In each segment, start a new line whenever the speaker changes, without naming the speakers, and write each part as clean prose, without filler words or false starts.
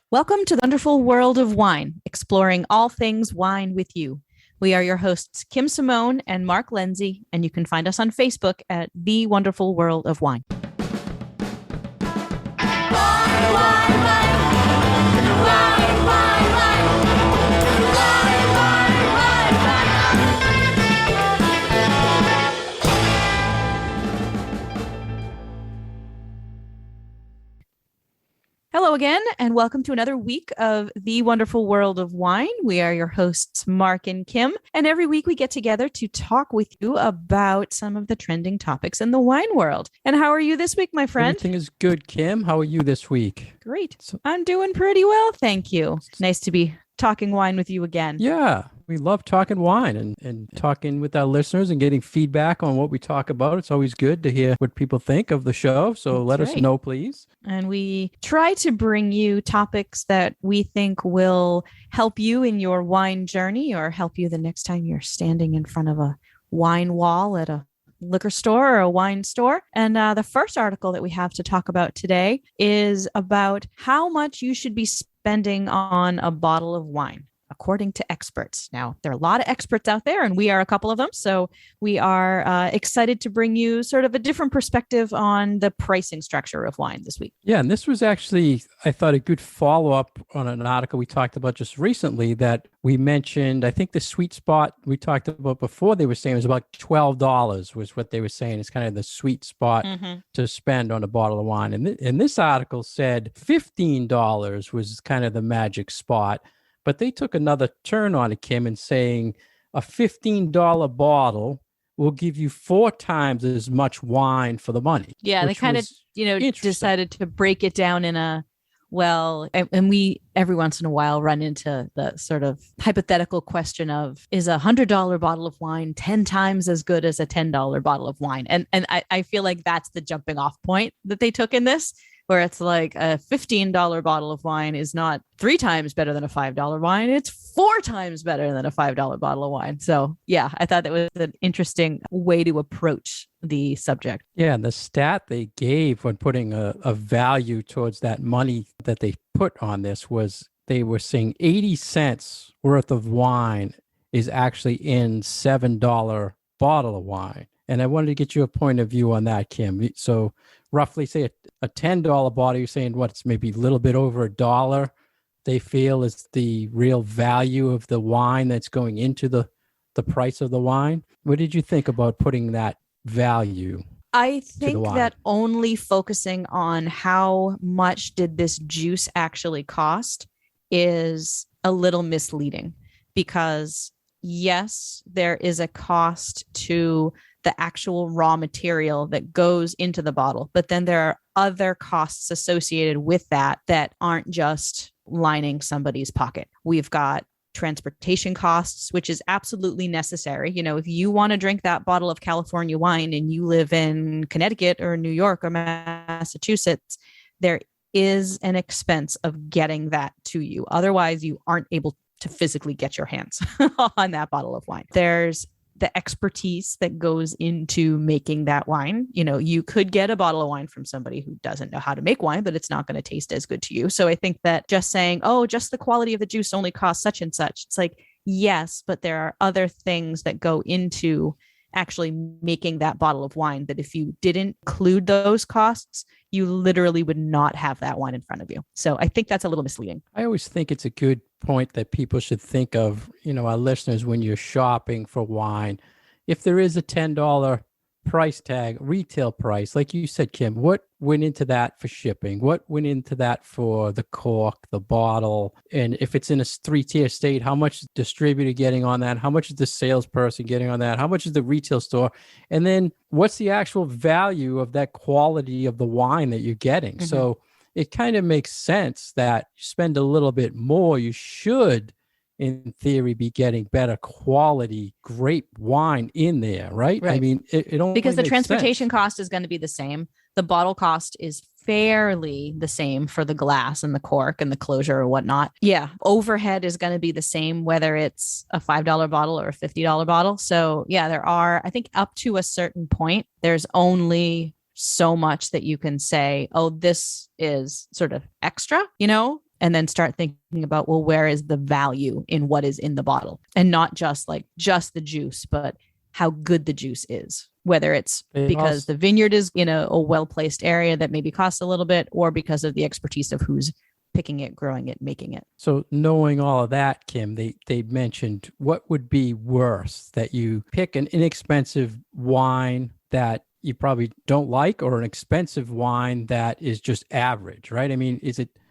Welcome to the wonderful world of wine, exploring all things wine with you. We are your hosts, Kim Simone and Mark Lindsay, and you can find us on Facebook at The Wonderful World of Wine. Hello again, and welcome to another week of The Wonderful World of Wine. We are your hosts, Mark and Kim, and every week we get together to talk with you about some of the trending topics in the wine world. And how are you this week, my friend?
Everything is good, Kim. How are you this week?
Great. I'm doing pretty well, thank you. Nice to be talking wine with you again.
Yeah, we love talking wine and talking with our listeners and getting feedback on what we talk about. It's always good to hear what people think of the show. So let us know, please.
And we try to bring you topics that we think will help you in your wine journey or help you the next time you're standing in front of a wine wall at a liquor store or a wine store. And the first article that we have to talk about today is about how much you should be spending on a bottle of wine, according to experts. Now, there are a lot of experts out there, and we are a couple of them. So we are excited to bring you sort of a different perspective on the pricing structure of wine this week.
Yeah, and this was actually, I thought, a good follow-up on an article we talked about just recently that we mentioned. I think the sweet spot we talked about before, they were saying it was about $12 was what they were saying. It's kind of the sweet spot to spend on a bottle of wine. And this article said $15 was kind of the magic spot. But they took another turn on it, Kim, and saying a $15 bottle will give you 4 times as much wine for the money.
Yeah, they kind of, decided to break it down in a, and we every once in a while run into the sort of hypothetical question of, is a $100 bottle of wine 10 times as good as a $10 bottle of wine? And I feel like that's the jumping off point that they took in this, where it's like a $15 bottle of wine is not 3 times better than a $5 wine. It's 4 times better than a $5 bottle of wine. So yeah, I thought that was an interesting way to approach the subject.
Yeah, and the stat they gave when putting a value towards that money that they put on this was they were saying 80 cents worth of wine is actually in $7 bottle of wine. And I wanted to get your point of view on that, Kim. So roughly say a $10 bottle, you're saying it's maybe a little bit over $1 they feel is the real value of the wine that's going into the price of the wine. What did you think about putting that value?
I think that only focusing on how much did this juice actually cost is a little misleading, because yes, there is a cost to the actual raw material that goes into the bottle, but then there are other costs associated with that aren't just lining somebody's pocket. We've got transportation costs, which is absolutely necessary. If you want to drink that bottle of California wine and you live in Connecticut or New York or Massachusetts, there is an expense of getting that to you. Otherwise, you aren't able to physically get your hands on that bottle of wine. There's the expertise that goes into making that wine. You could get a bottle of wine from somebody who doesn't know how to make wine, but it's not going to taste as good to you. So I think that just saying, just the quality of the juice only costs such and such. It's like, yes, but there are other things that go into actually making that bottle of wine that if you didn't include those costs, you literally would not have that wine in front of you. So I think that's a little misleading.
I always think it's a good point that people should think of, our listeners, when you're shopping for wine. If there is a $10 price tag, retail price, like you said, Kim, what went into that for shipping? What went into that for the cork, the bottle? And if it's in a 3-tier state, how much is the distributor getting on that? How much is the salesperson getting on that? How much is the retail store? And then what's the actual value of that quality of the wine that you're getting? So it kind of makes sense that you spend a little bit more. You should, in theory, be getting better quality grape wine in there, right? I mean, it only
because the
makes
transportation
sense.
cost is going to be the same. The bottle cost is fairly the same for the glass and the cork and the closure or whatnot. Yeah. Overhead is going to be the same, whether it's a $5 bottle or a $50 bottle. So yeah, there are, I think up to a certain point, there's only so much that you can say, oh, this is sort of extra, and then start thinking about, well, where is the value in what is in the bottle, and not just the juice, but how good the juice is, whether it's because the vineyard is in a well-placed area that maybe costs a little bit, or because of the expertise of who's picking it, growing it, making it.
So knowing all of that, Kim, they mentioned what would be worse, that you pick an inexpensive wine that you probably don't like, or an expensive wine that is just average, right? I mean,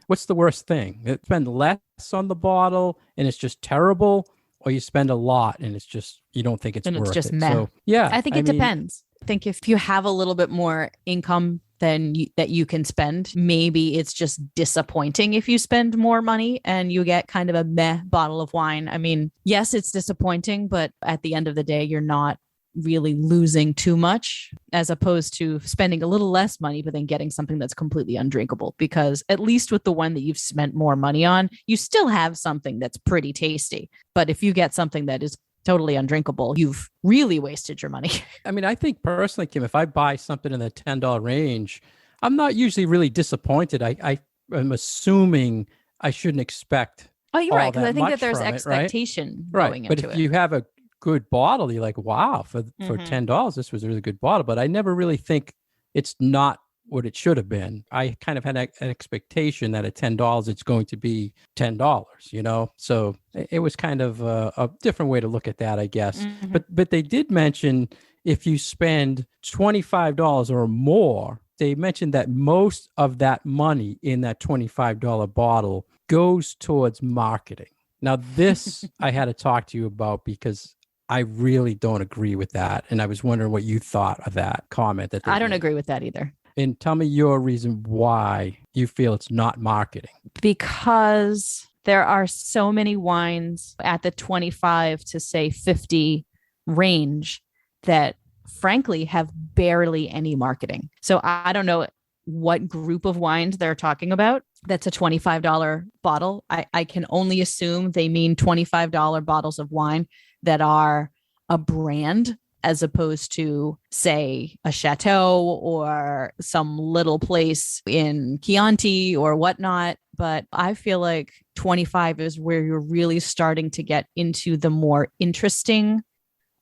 what's the worst thing? Spend less on the bottle and it's just terrible, or you spend a lot and it's just, you don't think it's worth
just
it.
meh.
So, yeah.
I think it depends. I think if you have a little bit more income that you can spend, maybe it's just disappointing if you spend more money and you get kind of a meh bottle of wine. I mean, yes, it's disappointing, but at the end of the day, you're not really losing too much, as opposed to spending a little less money, but then getting something that's completely undrinkable. Because at least with the one that you've spent more money on, you still have something that's pretty tasty. But if you get something that is totally undrinkable, you've really wasted your money.
I mean, I think personally, Kim, if I buy something in the $10 range, I'm not usually really disappointed. I am assuming I shouldn't expect.
Oh, you're right. Because I think that there's expectation going into it.
But if you have a good bottle, you're like, wow, for $10, this was a really good bottle. But I never really think it's not what it should have been. I kind of had an expectation that at $10, it's going to be $10, you know? So it was kind of a different way to look at that, I guess. Mm-hmm. But they did mention if you spend $25 or more, they mentioned that most of that money in that $25 bottle goes towards marketing. Now, this I had to talk to you about because I really don't agree with that. And I was wondering what you thought of that comment.
I don't agree with that either.
And tell me your reason why you feel it's not marketing.
Because there are so many wines at the 25 to say 50 range that frankly have barely any marketing. So I don't know what group of wines they're talking about. That's a $25 bottle. I can only assume they mean $25 bottles of wine that are a brand, as opposed to, say, a chateau or some little place in Chianti or whatnot. But I feel like 25 is where you're really starting to get into the more interesting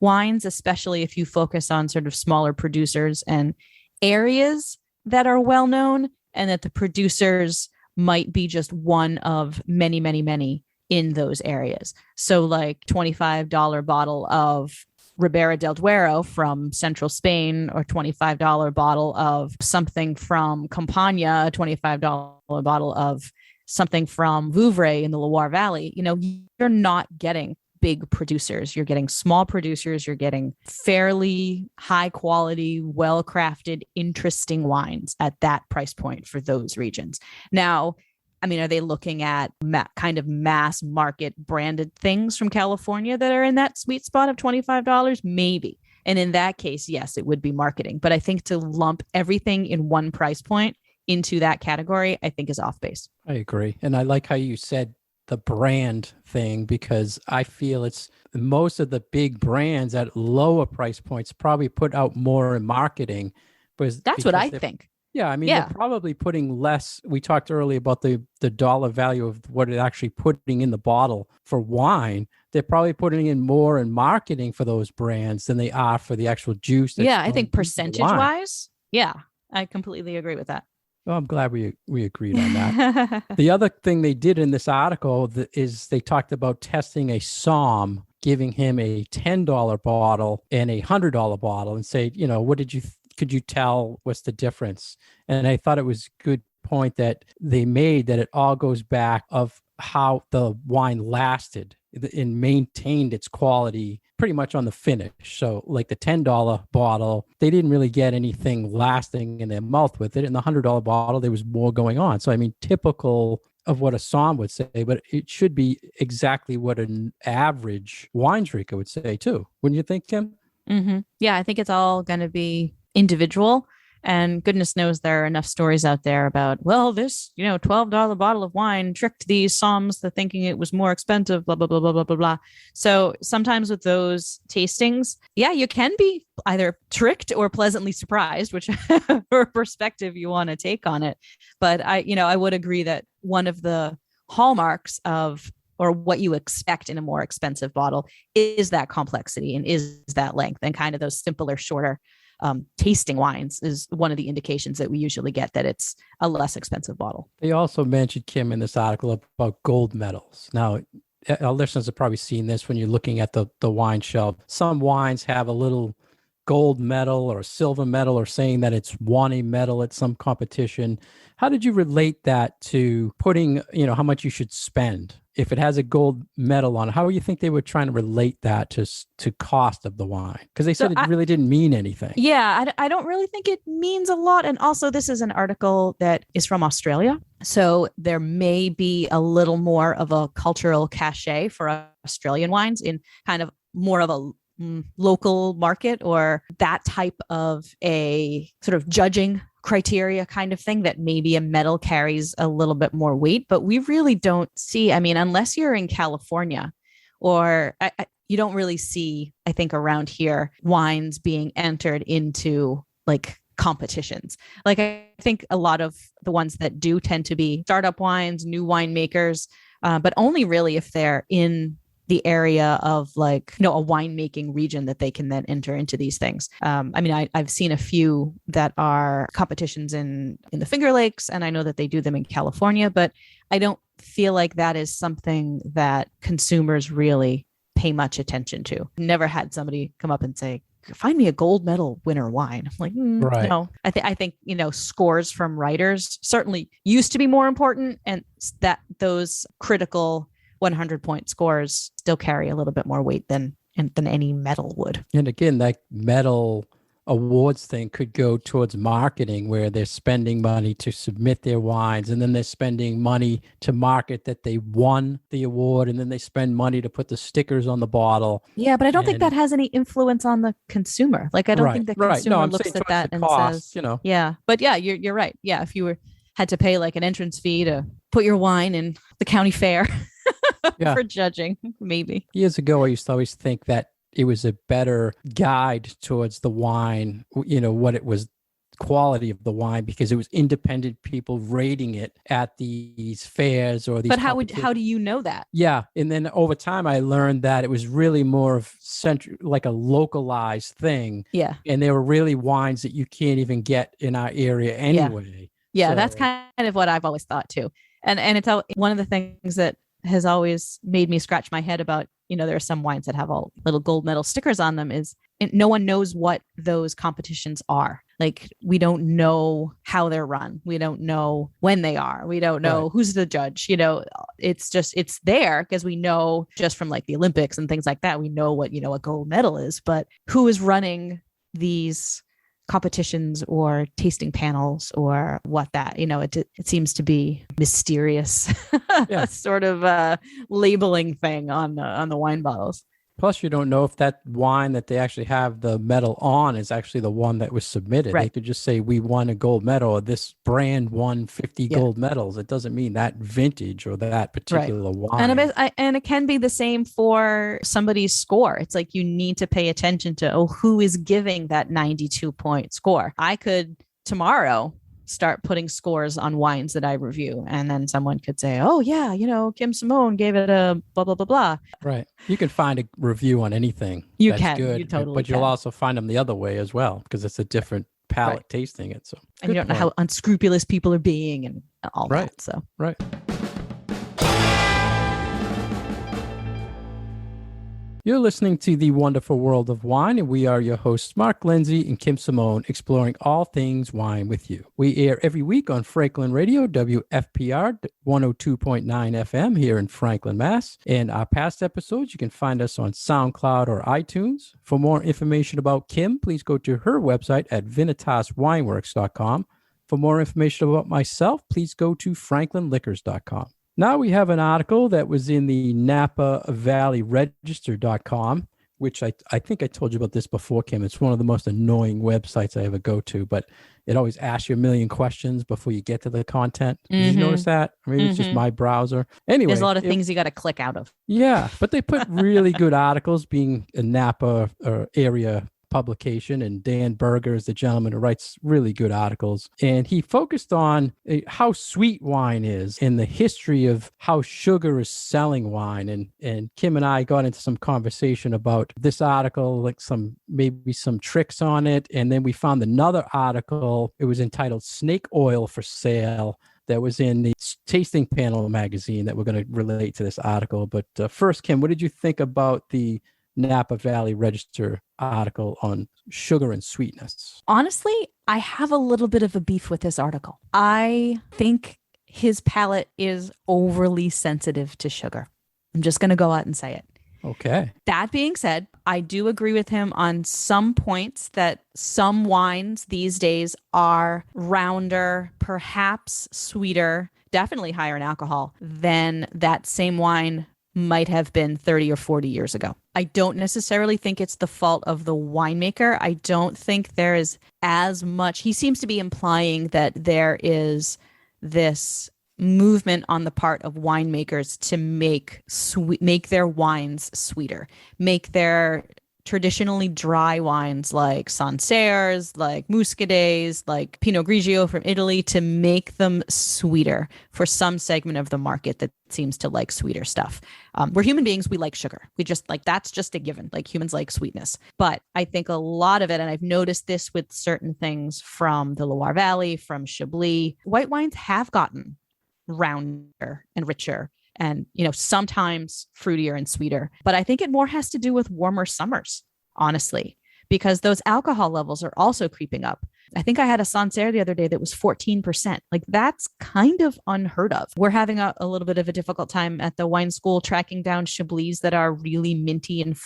wines, especially if you focus on sort of smaller producers and areas that are well known, and that the producers might be just one of many, many, many in those areas. So like $25 bottle of Ribera del Duero from central Spain, or $25 bottle of something from Campania, a $25 bottle of something from Vouvray in the Loire Valley. You know, you're not getting big producers. You're getting small producers. You're getting fairly high quality, well-crafted, interesting wines at that price point for those regions. Now, I mean, are they looking at kind of mass market branded things from California that are in that sweet spot of $25? Maybe. And in that case, yes, it would be marketing. But I think to lump everything in one price point into that category, I think is off base.
I agree. And I like how you said the brand thing, because I feel it's most of the big brands at lower price points probably put out more in marketing.
That's what I think.
Yeah, I mean, they're probably putting less. We talked earlier about the dollar value of what it actually putting in the bottle for wine. They're probably putting in more in marketing for those brands than they are for the actual juice.
Yeah, I think percentage wise, I completely agree with that.
Well, I'm glad we agreed on that. The other thing they did in this article is they talked about testing a somm, giving him a $10 bottle and a $100 bottle, and say, you know, could you tell what's the difference? And I thought it was a good point that they made, that it all goes back of how the wine lasted and maintained its quality pretty much on the finish. So like the $10 bottle, they didn't really get anything lasting in their mouth with it. And the $100 bottle, there was more going on. So, I mean, typical of what a somm would say, but it should be exactly what an average wine drinker would say too. Wouldn't you think, Kim?
Mm-hmm. Yeah, I think it's all going to be individual, and goodness knows there are enough stories out there about, well, this, you know, $12 bottle of wine tricked these somms to thinking it was more expensive, blah, blah, blah, blah, blah, blah, blah. So sometimes with those tastings, you can be either tricked or pleasantly surprised, whichever perspective you want to take on it. But I would agree that one of the hallmarks of, or what you expect in a more expensive bottle, is that complexity and is that length, and kind of those simpler, shorter tasting wines is one of the indications that we usually get that it's a less expensive bottle.
They also mentioned, Kim, in this article about gold medals. Now, our listeners have probably seen this when you're looking at the wine shelf. Some wines have a little gold medal or a silver medal, or saying that it's won a medal at some competition. How did you relate that to putting, how much you should spend if it has a gold medal on it? How do you think they were trying to relate that to cost of the wine? Because they said it really didn't mean anything.
Yeah, I don't really think it means a lot. And also, this is an article that is from Australia. So there may be a little more of a cultural cachet for Australian wines in kind of more of a local market, or that type of a sort of judging criteria kind of thing, that maybe a medal carries a little bit more weight. But we really don't see, unless you're in California, or you don't really see, I think, around here, wines being entered into like competitions. Like, I think a lot of the ones that do tend to be startup wines, new winemakers, but only really if they're in the area of like, a winemaking region that they can then enter into these things. I've seen a few that are competitions in the Finger Lakes, and I know that they do them in California, but I don't feel like that is something that consumers really pay much attention to. Never had somebody come up and say, find me a gold medal winner wine. I'm like,
right.
No. I think scores from writers certainly used to be more important, and that those critical 100-point scores still carry a little bit more weight than any medal would.
And again, that medal awards thing could go towards marketing, where they're spending money to submit their wines, and then they're spending money to market that they won the award, and then they spend money to put the stickers on the bottle.
Yeah, but I don't think that has any influence on the consumer. Like, I don't think the consumer looks at that and says, yeah. But yeah, you're right. Yeah, if you had to pay like an entrance fee to put your wine in the county fair for judging, maybe.
Years ago, I used to always think that it was a better guide towards the wine, what it was, quality of the wine, because it was independent people rating it at these fairs or these.
But how do you know that?
Yeah, and then over time, I learned that it was really more of like a localized thing.
Yeah,
and there were really wines that you can't even get in our area anyway.
Yeah, so that's kind of what I've always thought too, and it's one of the things that has always made me scratch my head about, there are some wines that have all little gold medal stickers on them, is no one knows what those competitions are. Like, we don't know how they're run. We don't know when they are. We don't know who's the judge. It's there because we know just from like the Olympics and things like that, we know what, a gold medal is, but who is running these competitions or tasting panels or what that, it seems to be mysterious sort of labeling thing on the wine bottles.
Plus, you don't know if that wine that they actually have the medal on is actually the one that was submitted. Right. They could just say, we won a gold medal, or this brand won 50 gold medals. It doesn't mean that vintage or that particular wine.
And it can be the same for somebody's score. It's like, you need to pay attention to, who is giving that 92-point score. I could tomorrow start putting scores on wines that I review, and then someone could say, Kim Simone gave it a blah blah blah blah.
Right. You can find a review on anything.
You
that's
can.
Good,
you totally
but
can.
You'll also find them the other way as well, because it's a different palate tasting it. So,
and you don't know how unscrupulous people are being and all that. So
right. You're listening to The Wonderful World of Wine, and we are your hosts, Mark Lindsay and Kim Simone, exploring all things wine with you. We air every week on Franklin Radio, WFPR 102.9 FM here in Franklin, Mass. And our past episodes, you can find us on SoundCloud or iTunes. For more information about Kim, please go to her website at VinitasWineworks.com. For more information about myself, please go to FranklinLiquors.com. Now we have an article that was in the Napa Valley Register.com, which I think I told you about this before, Kim. It's one of the most annoying websites I ever go to, but it always asks you a million questions before you get to the content. Did you notice that? Maybe it's just my browser. Anyway,
there's a lot of things you got to click out of.
Yeah, but they put really good articles, being a Napa area publication, and Dan Berger is the gentleman who writes really good articles. And he focused on how sweet wine is and the history of how sugar is selling wine. And Kim and I got into some conversation about this article, like maybe some tricks on it. And then we found another article. It was entitled Snake Oil for Sale, that was in the Tasting Panel magazine that we're going to relate to this article. But first, Kim, what did you think about the Napa Valley Register article on sugar and sweetness?
Honestly, I have a little bit of a beef with this article. I think his palate is overly sensitive to sugar. I'm just going to go out and say it.
Okay.
That being said, I do agree with him on some points that some wines these days are rounder, perhaps sweeter, definitely higher in alcohol than that same wine might have been 30 or 40 years ago. I don't necessarily think it's the fault of the winemaker. I don't think there is as much. He seems to be implying that there is this movement on the part of winemakers to make their wines sweeter, make their traditionally dry wines like Sancerres, like Muscadets, like Pinot Grigio from Italy, to make them sweeter for some segment of the market that seems to like sweeter stuff. We're human beings, we like sugar. We just like, that's just a given. Like humans like sweetness. But I think a lot of it, and I've noticed this with certain things from the Loire Valley, from Chablis, white wines have gotten rounder and richer and, sometimes fruitier and sweeter. But I think it more has to do with warmer summers, honestly, because those alcohol levels are also creeping up. I think I had a Sancerre the other day that was 14%. Like, that's kind of unheard of. We're having a little bit of a difficult time at the wine school tracking down Chablis that are really minty and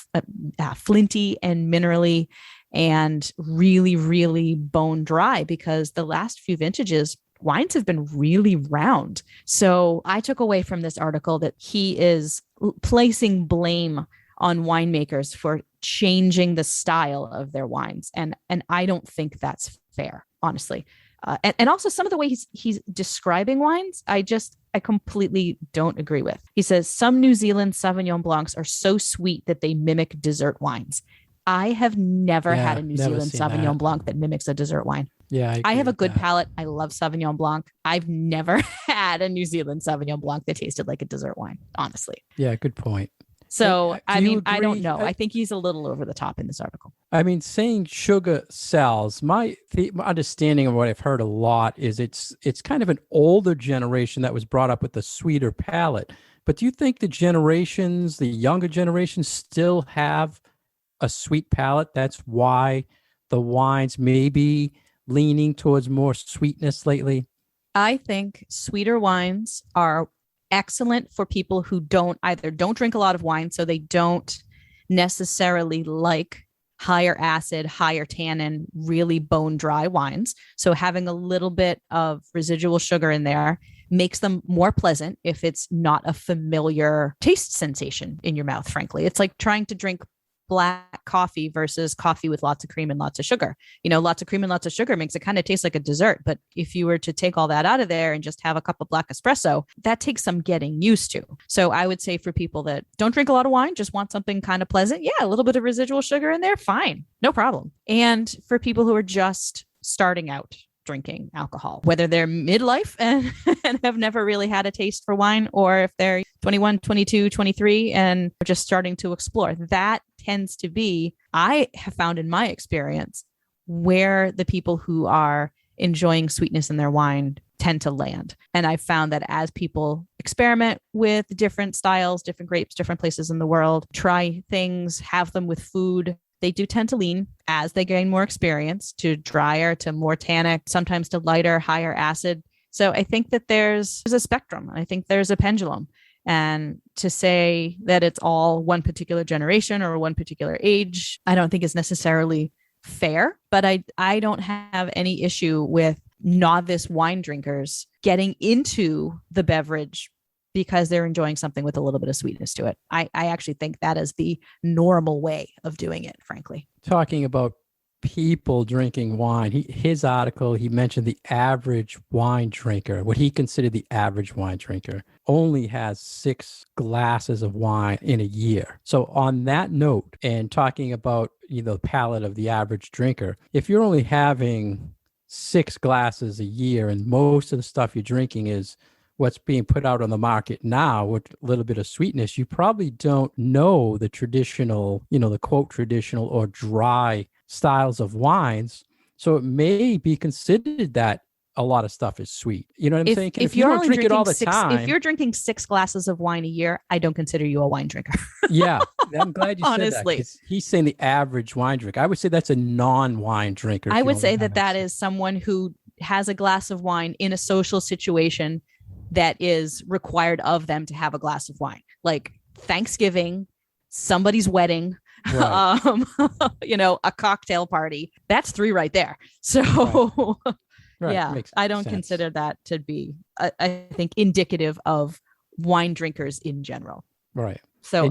flinty and minerally and really, really bone dry, because the last few vintages, wines have been really round. So I took away from this article that he is placing blame on winemakers for changing the style of their wines. And I don't think that's fair, honestly. And also some of the way he's describing wines, I completely don't agree with. He says some New Zealand Sauvignon Blancs are so sweet that they mimic dessert wines. I have never had a New Zealand Sauvignon Blanc that mimics a dessert wine.
Yeah,
I have a good palate. I love Sauvignon Blanc. I've never had a New Zealand Sauvignon Blanc that tasted like a dessert wine, honestly.
Yeah, good point.
So, I don't know. I think he's a little over the top in this article.
I mean, saying sugar sells, my understanding of what I've heard a lot is it's kind of an older generation that was brought up with the sweeter palate. But do you think the younger generations still have a sweet palate? That's why the wines may be leaning towards more sweetness lately?
I think sweeter wines are excellent for people who don't drink a lot of wine, so they don't necessarily like higher acid, higher tannin, really bone dry wines. So having a little bit of residual sugar in there makes them more pleasant if it's not a familiar taste sensation in your mouth, frankly. It's like trying to drink black coffee versus coffee with lots of cream and lots of sugar. Lots of cream and lots of sugar makes it kind of taste like a dessert. But if you were to take all that out of there and just have a cup of black espresso, that takes some getting used to. So I would say for people that don't drink a lot of wine, just want something kind of pleasant, a little bit of residual sugar in there, fine, no problem. And for people who are just starting out drinking alcohol, whether they're midlife and have never really had a taste for wine, or if they're 21, 22, 23 and are just starting to explore, that tends to be, I have found in my experience, where the people who are enjoying sweetness in their wine tend to land. And I've found that as people experiment with different styles, different grapes, different places in the world, try things, have them with food, they do tend to lean, as they gain more experience, to drier, to more tannic, sometimes to lighter, higher acid. So I think that there's a spectrum. I think there's a pendulum. And to say that it's all one particular generation or one particular age, I don't think is necessarily fair. But I don't have any issue with novice wine drinkers getting into the beverage because they're enjoying something with a little bit of sweetness to it. I actually think that is the normal way of doing it, frankly.
Talking about people drinking wine, his article, he mentioned the average wine drinker, what he considered the average wine drinker, only has 6 glasses of wine in a year. So on that note, and talking about, the palate of the average drinker, if you're only having 6 glasses a year and most of the stuff you're drinking is what's being put out on the market now with a little bit of sweetness, you probably don't know the traditional, the quote traditional or dry styles of wines. So it may be considered that a lot of stuff is sweet. You know what I'm saying?
If
you
you're
don't
only
drink it all the
drinking
time.
if you're drinking 6 glasses of wine a year, I don't consider you a wine drinker.
Yeah, I'm glad you said
Honestly.
that. 'Cause he's saying the average wine drinker. I would say that's a non-wine drinker.
I would say that is someone who has a glass of wine in a social situation that is required of them to have a glass of wine, like Thanksgiving, somebody's wedding,
Right.
A cocktail party. That's 3 right there. So
Right.
yeah, I don't consider that to be, I think, indicative of wine drinkers in general.
Right.
So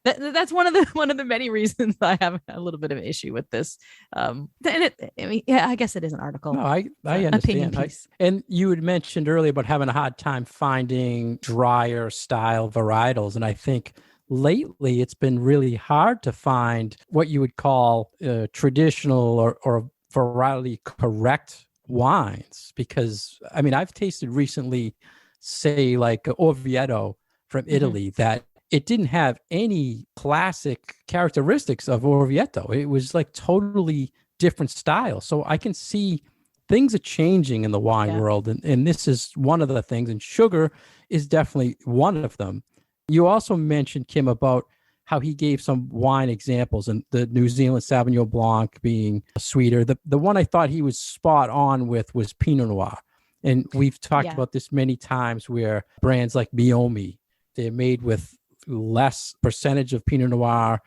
that's one of the many reasons I have a little bit of an issue with this. And I guess it is an article.
No, I understand. And you had mentioned earlier about having a hard time finding drier style varietals, and I think lately it's been really hard to find what you would call traditional or varietally correct wines, because I've tasted recently, say like Orvieto from Italy, that it didn't have any classic characteristics of Orvieto. It was like totally different style. So I can see things are changing in the wine world, and this is one of the things, and sugar is definitely one of them. You also mentioned, Kim, about how he gave some wine examples, and the New Zealand Sauvignon Blanc being sweeter. The one I thought he was spot on with was Pinot Noir. And we've talked about this many times, where brands like Meiomi, they're made with less percentage of Pinot Noir,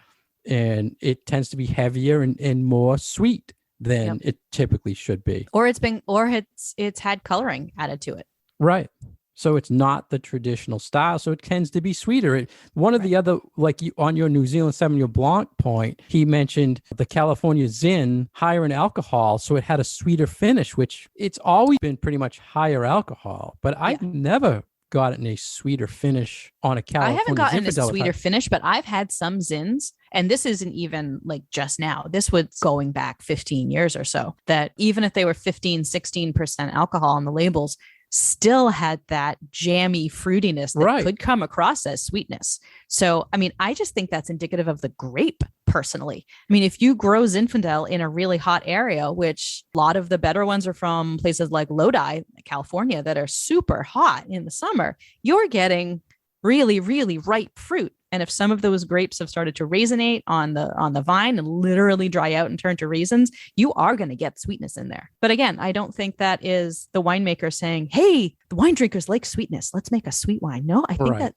and it tends to be heavier and more sweet than it typically should be.
Or it's had coloring added to it.
Right. So it's not the traditional style. So it tends to be sweeter. One of the other, like on your New Zealand Sauvignon Blanc point, he mentioned the California Zin higher in alcohol. So it had a sweeter finish, which it's always been pretty much higher alcohol. But I've never gotten a sweeter finish on a California Zin.
I haven't gotten a sweeter finish, but I've had some Zins, and this isn't even like just now. This was going back 15 years or so, that even if they were 15, 16% alcohol on the labels, still had that jammy fruitiness that could come across as sweetness. So, I just think that's indicative of the grape personally. If you grow Zinfandel in a really hot area, which a lot of the better ones are from places like Lodi, California, that are super hot in the summer, you're getting really, really ripe fruit. And if some of those grapes have started to raisinate on the vine and literally dry out and turn to raisins, you are going to get sweetness in there. But again, I don't think that is the winemaker saying, hey, the wine drinkers like sweetness, let's make a sweet wine. No, I think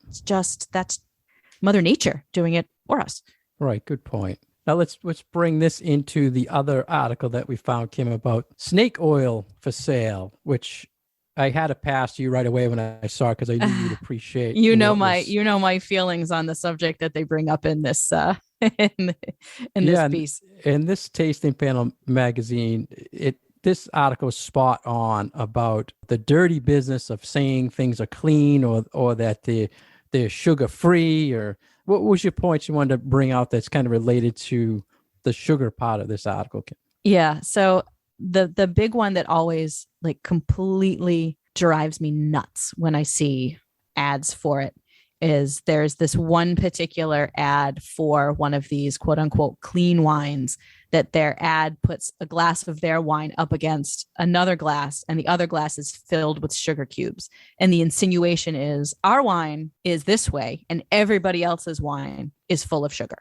that's Mother Nature doing it for us.
Right. Good point. Now let's bring this into the other article that we found, Kim, about snake oil for sale, which I had to pass you right away when I saw it, because I knew you'd appreciate.
my feelings on the subject that they bring up in this in this piece.
In this Tasting Panel magazine, this article is spot on about the dirty business of saying things are clean or that they're sugar free. Or what was your point you wanted to bring out that's kind of related to the sugar part of this article, Kim?
Yeah. So the big one that always completely drives me nuts when I see ads for it is there's this one particular ad for one of these quote unquote clean wines, that their ad puts a glass of their wine up against another glass, and the other glass is filled with sugar cubes. And the insinuation is our wine is this way and everybody else's wine is full of sugar,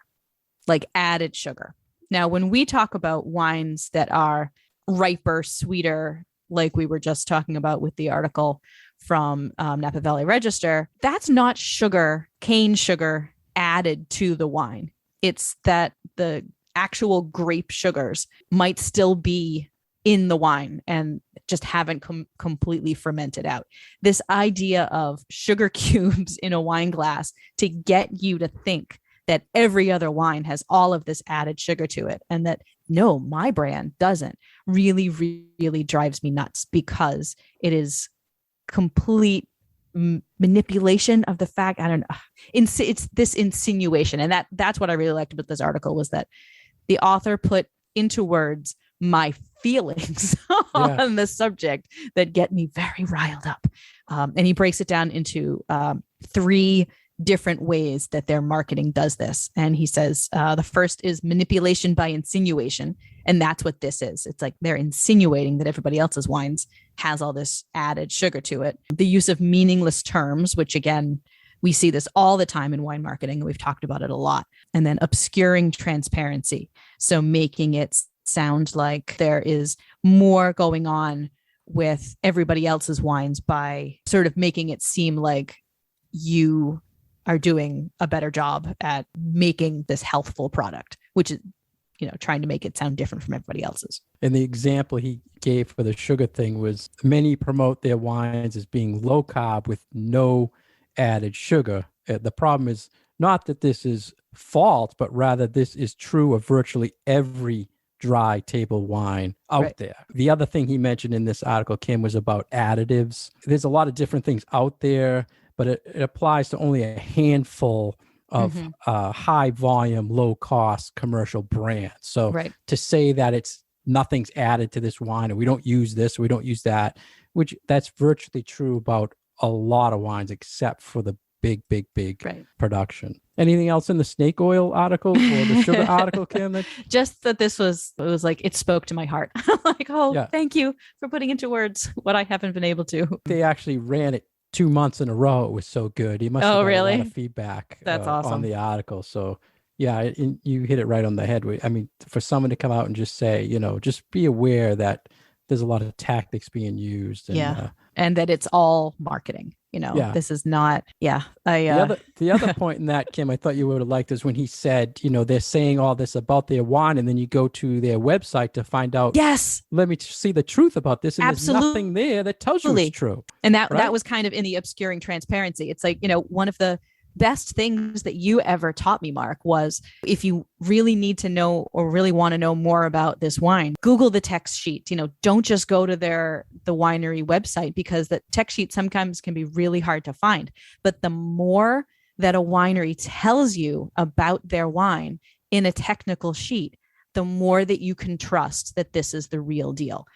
like added sugar. Now, when we talk about wines that are riper, sweeter, like we were just talking about with the article from Napa Valley Register, that's not sugar, cane sugar added to the wine. It's that the actual grape sugars might still be in the wine and just haven't completely fermented out. This idea of sugar cubes in a wine glass to get you to think that every other wine has all of this added sugar to it, and that no, my brand doesn't, really, really drives me nuts, because it is complete manipulation of the fact. I don't know. It's this insinuation. And that's what I really liked about this article, was that the author put into words my feelings on the subject that get me very riled up. And he breaks it down into 3 different ways that their marketing does this. And he says the first is manipulation by insinuation. And that's what this is. It's like they're insinuating that everybody else's wines has all this added sugar to it. The use of meaningless terms, which again, we see this all the time in wine marketing, and we've talked about it a lot. And then obscuring transparency. So making it sound like there is more going on with everybody else's wines by sort of making it seem like you are doing a better job at making this healthful product, which is, trying to make it sound different from everybody else's.
And the example he gave for the sugar thing was many promote their wines as being low carb with no added sugar. The problem is not that this is false, but rather this is true of virtually every dry table wine out there. The other thing he mentioned in this article, Kim, was about additives. There's a lot of different things out there, but it applies to only a handful of high volume, low cost commercial brands. So to say that nothing's added to this wine, and we don't use this, we don't use that, which that's virtually true about a lot of wines, except for the big production. Anything else in the snake oil article or the sugar article, Kim?
Just that it was like, it spoke to my heart. Like, thank you for putting into words what I haven't been able to.
They actually ran it 2 months in a row. It was so good. He must have got a lot of feedback
That's awesome.
on the article. So yeah, you hit it right on the head. I mean, for someone to come out and just say, just be aware that there's a lot of tactics being used. And,
and that it's all marketing. This is not,
the other point in that, Kim, I thought you would have liked is when he said, they're saying all this about their wine, and then you go to their website to find out, let me see the truth about this. And there's nothing there that tells you it's true.
And that was kind of in the obscuring transparency. It's like, one of the best things that you ever taught me, Mark, was if you really need to know or really want to know more about this wine, Google the text sheet. Don't just go to the winery website, because the text sheet sometimes can be really hard to find. But the more that a winery tells you about their wine in a technical sheet, the more that you can trust that this is the real deal.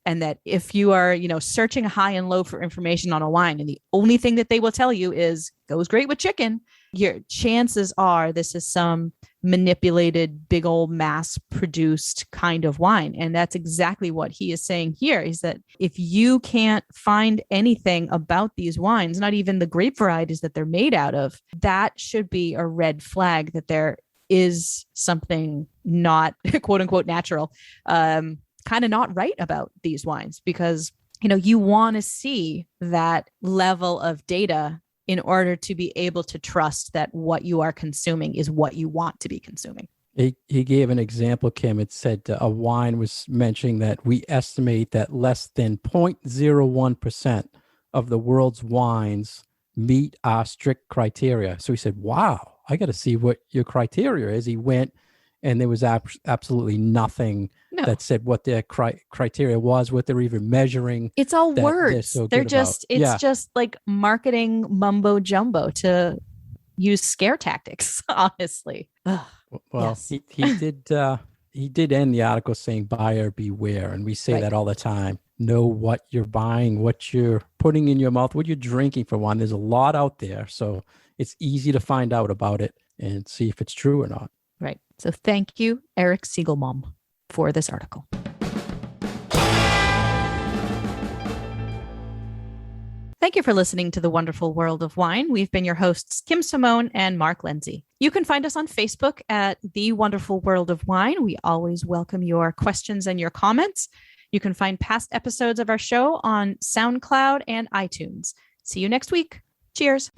And that if you are, searching high and low for information on a wine, and the only thing that they will tell you is goes great with chicken, your chances are this is some manipulated, big old mass produced kind of wine. And that's exactly what he is saying here, is that if you can't find anything about these wines, not even the grape varieties that they're made out of, that should be a red flag that there is something not quote unquote natural, kind of not right about these wines, because, you want to see that level of data in order to be able to trust that what you are consuming is what you want to be consuming.
He gave an example, Kim. It said a wine was mentioning that we estimate that less than 0.01% of the world's wines meet our strict criteria. So he said, wow, I got to see what your criteria is. He went, and there was absolutely nothing that said what their criteria was, what they're even measuring.
It's all words. It's just like marketing mumbo jumbo to use scare tactics, honestly.
Well, yes. he did end the article saying buyer beware. And we say that all the time. Know what you're buying, what you're putting in your mouth, what you're drinking for one. There's a lot out there. So it's easy to find out about it and see if it's true or not.
Right. So thank you, Eric Siegelbaum, for this article. Thank you for listening to The Wonderful World of Wine. We've been your hosts, Kim Simone and Mark Lindsay. You can find us on Facebook at The Wonderful World of Wine. We always welcome your questions and your comments. You can find past episodes of our show on SoundCloud and iTunes. See you next week. Cheers.